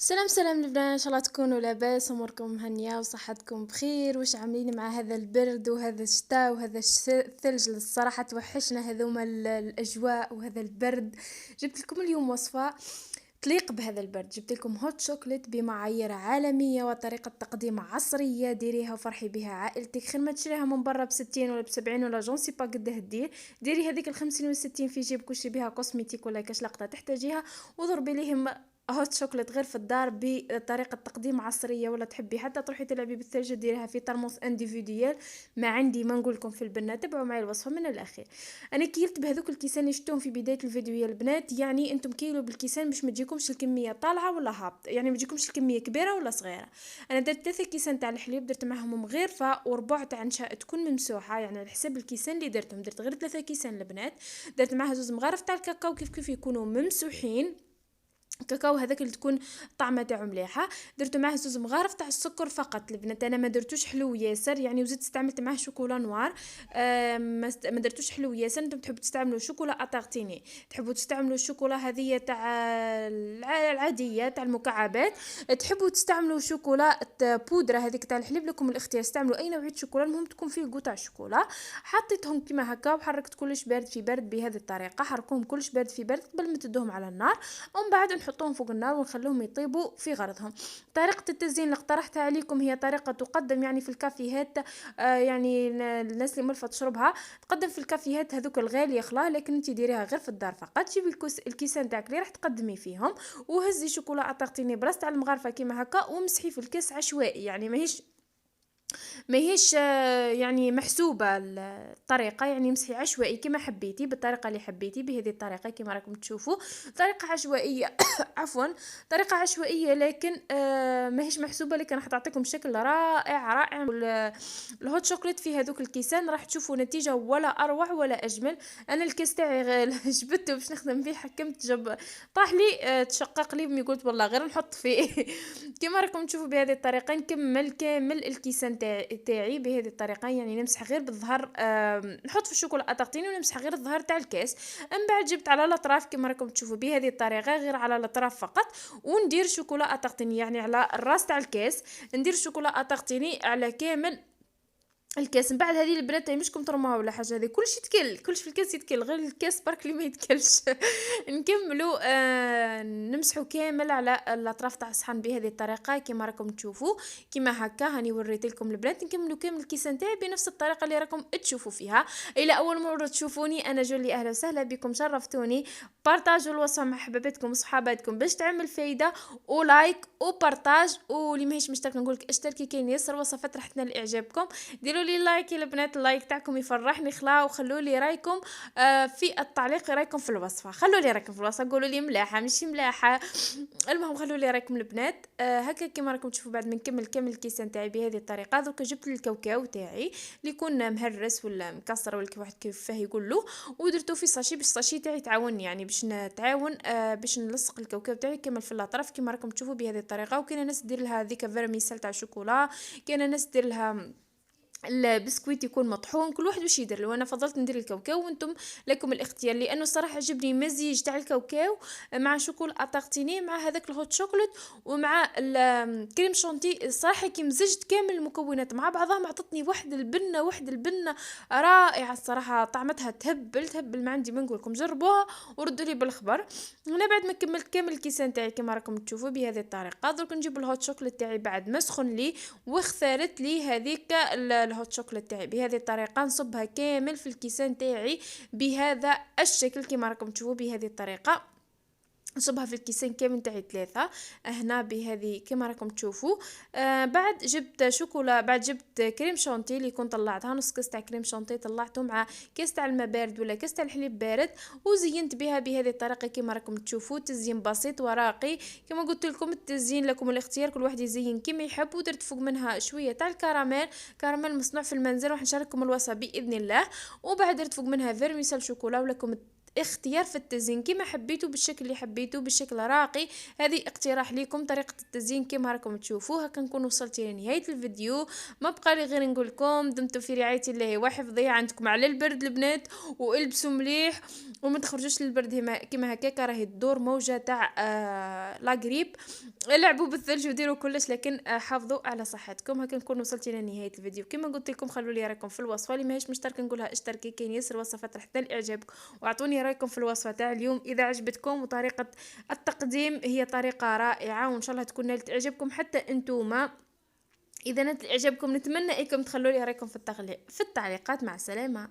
سلام سلام لبنان، ان شاء الله تكونوا لاباس، اموركم مهنيه وصحتكم بخير. واش عاملين مع هذا البرد وهذا الشتاء وهذا الثلج؟ الصراحه توحشنا هذوما الاجواء وهذا البرد. جبت لكم اليوم وصفه تليق بهذا البرد. جبت لكم هوت شوكليت بمعايير عالميه وطريقه تقديم عصريه. ديريها وفرحي بها عائلتك، خير ما تشريها من برا بستين ولا بسبعين ولا جون سي با قداه دير. ديري هذيك الخمسين والستين في جيبك وشري بها كوسميتيك ولا كاش لقطه تحتاجيها، وضربي ليهم هوت شوكولات غير في الدار بطريقه تقديم عصريه. ولا تحبي حتى تروحي تلعبي بالثلج ديريها في ترموس انديفيديال. ما عندي ما نقول لكم في البنات، تبعوا معي الوصفه من الاخير. انا كيلت بهذوك الكيسان اللي شفتوهم في بدايه الفيديو يا البنات، يعني انتم كيلو بالكيسان باش ما تجيكمش الكميه طالعه ولا هابط، يعني ما تجيكمش الكميه كبيره ولا صغيره. انا درت 3 كيسان تاع الحليب، درت معاهم مغرفه وربع تاع نشاء تكون ممسوحه، يعني على حساب الكيسان اللي درتهم. درت غير 3 كيسان البنات. درت معاها 2 مغارف تاع الكاكاو كيف يكونوا ممسوحين، كاكاو هذاك اللي تكون طعمه تاعو مليحه. درت معاه 2 مغارف تاع السكر فقط البنات. انا ما درتوش حلو ياسر يعني، وزدت استعملت معاه شوكولا نوار. ما درتوش حلو ياسر. انتم تحبوا تستعملوا شوكولا اتارتيني، تحبوا تستعملوا الشوكولا هذه تاع العاديه تاع المكعبات، تحبوا تستعملوا شوكولا بودره هذيك تاع الحليب، لكم الاختيار. استعملوا اي نوعيه شوكولا، المهم تكون فيه قطع الشوكولا. حطيتهم كيما هكا وحركت كلش بارد في برد بهذه الطريقه. حركوهم كلش بارد في برد قبل ما تدوهم على النار، ومن بعد نحطوهم فوق النار ونخلوهم يطيبوا في غرضهم. طريقة التزيين اللي اقترحتها عليكم هي طريقة تقدم يعني في الكافيهات. يعني الناس اللي ملفة تشربها تقدم في الكافيهات هذوك الغالية خلاه، لكن انت ديريها غير في الدار فقط. جيبي الكيسان تاعك اللي راح تقدمي فيهم، وهزي شوكولا اتارتيني براس تاع المغرفة كيما هكا، ومسحي في الكاس عشوائي، يعني ماهيش يعني محسوبة الطريقة، يعني مسحي عشوائي كما حبيتي بالطريقة اللي حبيتي. بهذه الطريقة كما راكم تشوفوا طريقة عشوائية عفوا طريقة عشوائية لكن ماهيش محسوبة، لكن راح تعطيكم شكل رائع رائع. الهوت شوكولات في هذوك الكيسان راح تشوفوا نتيجة ولا أروع ولا أجمل. أنا الكيس تاعي جبته باش نخدم فيه، حكمت طاح لي تشقق لي قلت والله غير نحط فيه كما راكم تشوفوا بهذه الطريقة. نكمل كامل الكيسان تاعي بهذه الطريقه، يعني نمسح غير بالظهر. نحط في الشوكولا اتارتيني ونمسح غير الظهر تاع الكاس. من بعد جبت على الاطراف كما راكم تشوفوا بهذه الطريقه، غير على الاطراف فقط، وندير شوكولا اتارتيني يعني على الراس تاع الكاس. ندير شوكولا اتارتيني على كامل الكاس. من بعد هذه البنات مشكم ترموها ولا حاجه، هذه كلشي يتكل، كلشي في الكاس يتكل، غير الكاس برك اللي ما يتكلش نكملوا. نمسحوا كامل على الاطراف تاع الصحن بهذه الطريقه كما راكم تشوفوا. كما هكا هاني وريت لكم البنات. نكملوا كامل الكيسان تاعي بنفس الطريقه اللي راكم تشوفوا فيها. الى اول مره تشوفوني انا جولي، اهلا وسهلا بكم، شرفتوني. بارطاجوا الوصفه مع حباباتكم وصحاباتكم باش تعمل فايده، ولايك وبارطاج، واللي ماهيش مشترك نقول لك اشتركي، كاين ياسر وصفات راح تنال اعجابكم. ديروا لي لايك يا البنات، اللايك تاعكم يفرحني خلا. وخلوا لي رايكم في التعليق، رايكم في الوصفه. خلوا لي رايكم في الوصفه، قولوا لي ملاحه مش ملاحه، المهم خلوا لي رايكم البنات. هكا كما راكم تشوفوا بعد ما نكمل كامل الكيسان تاعي بهذه الطريقه. درك جبت الكاوكاو تاعي اللي يكون مهرس ولا مكسر ولا كيف واحد كيفاه يقول له، ودرتو في ساشي باش الساشي تاعي تعاوني، يعني باش نتعاون باش نلصق الكاوكاو تاعي كامل في الاطراف كما راكم تشوفوا بهذه الطريقه. وكاينه ناس دير لها هذيك فيرميسال تاع الشوكولا، كاينه ناس دير لها البسكويت يكون مطحون، كل واحد واش يدير له. انا فضلت ندير الكاوكاو وانتم لكم الاختيار، لانه الصراحه عجبني مزيج تاع الكاوكاو مع شوكولا اتارتيني مع هذاك الهوت شوكولات ومع الكريم شانتي. الصراحه كي مزجت كامل المكونات مع بعضها عطتني واحد البنه رائعه الصراحه، طعمتها تهبل ما عندي ما نقول لكم. جربوها وردوا لي بالخبر. هنا بعد ما كملت كامل الكيسان تاعي كما راكم تشوفوا بهذه الطريقه، درك نجيب الهوت شوكولات تاعي بعد ما سخن لي واختارت لي هذيك الهوت شوكولات تاعي بهذه الطريقه. نصبها كامل في الكيسان تاعي بهذا الشكل كما راكم تشوفوا بهذه الطريقه. نصبها في الكيسين كامل تاعي 3 هنا بهذه كما راكم تشوفوا. بعد جبت شوكولا، بعد جبت كريم شانتي اللي كنت طلعتها نص كاس تاع كريم شانتي، طلعته مع كاس تاع الماء بارد ولا كاس تاع الحليب بارد، وزينت بها بهذه الطريقه كما راكم تشوفوا. تزيين بسيط وراقي كما قلت لكم، التزيين لكم الاختيار، كل واحد يزين كما يحب. ودرت فوق منها شويه تاع الكراميل، كراميل مصنوع في المنزل، راح نشارككم الوصفه باذن الله. وبعد درت فوق منها فيرميسال شوكولا، ولكم اختيار في التزيين كما حبيتوا، بالشكل اللي حبيتوا، بالشكل راقي. هذه اقتراح لكم طريقة التزيين كما راكم تشوفوها. كنكون وصلت الى نهاية الفيديو، ما بقى لي غير نقول لكم دمتم في رعاية الله وحفظه. عندكم على البرد البنات، والبسوا مليح وما تخرجوش للبرد كما هكاك، راهي تدور موجة تاع لا غريب. لعبوا بالثلج وديروا كلش، لكن حافظوا على صحتكم. هكا نكون وصلت الى نهايه الفيديو. كما قلت لكم خلوا لي رايكم في الوصفه، اللي ماهيش مشتركه نقولها اشتركي، كاين ياسر وصفات راح تنال اعجابكم. واعطوني رايكم في الوصفه تاع اليوم اذا عجبتكم، وطريقه التقديم هي طريقه رائعه، وان شاء الله تكون نالت اعجابكم حتى انتوما. اذا نالت اعجابكم نتمنى انكم تخلوا لي رايكم في التعليقات. مع السلامه.